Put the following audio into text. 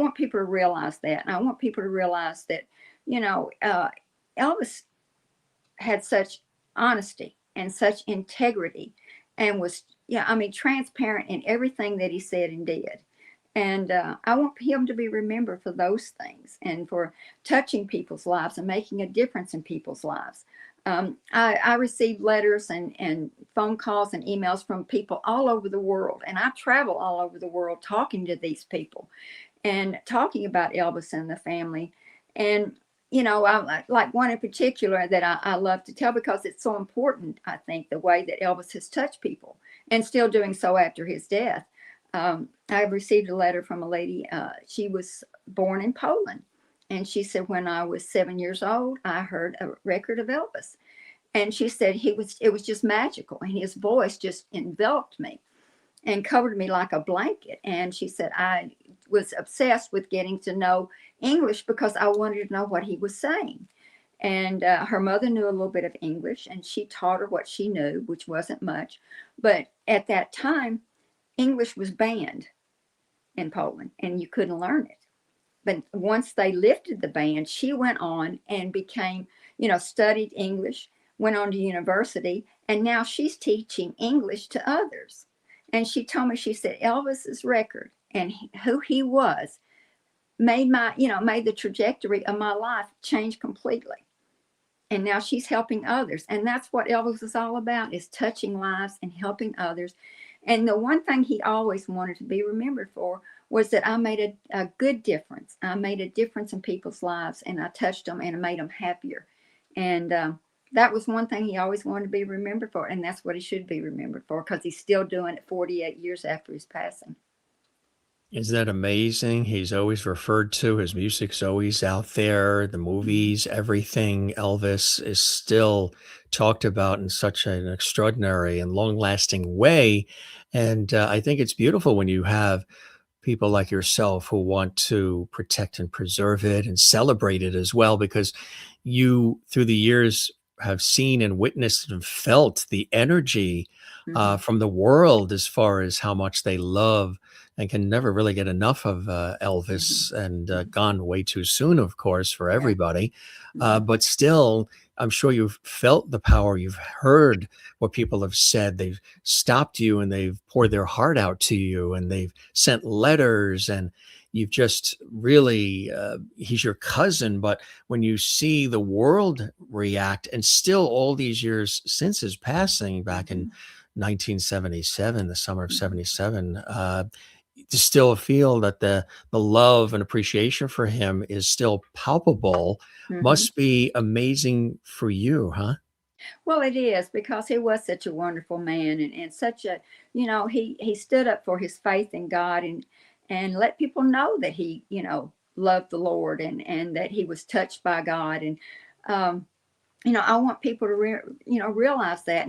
want people to realize that. And I want people to realize that, you know, Elvis had such honesty and such integrity and was, yeah, I mean, transparent in everything that he said and did. And I want him to be remembered for those things and for touching people's lives and making a difference in people's lives. I received letters and phone calls and emails from people all over the world. And I travel all over the world talking to these people and talking about Elvis and the family. And, you know, I like one in particular that I love to tell because it's so important, I think, the way that Elvis has touched people and still doing so after his death. I received a letter from a lady. She was born in Poland. And she said, when I was 7 years old, I heard a record of Elvis. And she said it was just magical. And his voice just enveloped me and covered me like a blanket. And she said, I was obsessed with getting to know English because I wanted to know what he was saying. And her mother knew a little bit of English, and she taught her what she knew, which wasn't much. But at that time, English was banned in Poland, and you couldn't learn it. But once they lifted the ban, she went on and became, you know, studied English, went on to university, and now she's teaching English to others. And she told me, she said, Elvis's record and who he was made made the trajectory of my life change completely. And now she's helping others. And that's what Elvis is all about, is touching lives and helping others. And the one thing he always wanted to be remembered for was that I made a good difference. I made a difference in people's lives, and I touched them and made them happier. And that was one thing he always wanted to be remembered for. And that's what he should be remembered for, because he's still doing it 48 years after his passing. Isn't that amazing? He's always referred to, his music's always out there, the movies, everything. Elvis is still talked about in such an extraordinary and long-lasting way. And I think it's beautiful when you have people like yourself who want to protect and preserve it and celebrate it as well, because you, through the years, have seen and witnessed and felt the energy Mm-hmm. from the world as far as how much they love and can never really get enough of Elvis, and Mm-hmm. gone way too soon, of course, for Yeah. everybody. Mm-hmm. But still, I'm sure you've felt the power. You've heard what people have said. They've stopped you and they've poured their heart out to you, and they've sent letters, and you've just really, he's your cousin. But when you see the world react, and still all these years since his passing back in 1977, the summer of Mm-hmm. 77, to still feel that the love and appreciation for him is still palpable Mm-hmm. must be amazing for you, huh? Well, it is, because he was such a wonderful man, and such a, he stood up for his faith in God, and let people know that he, loved the Lord, and that he was touched by God. And, I want people to, realize that.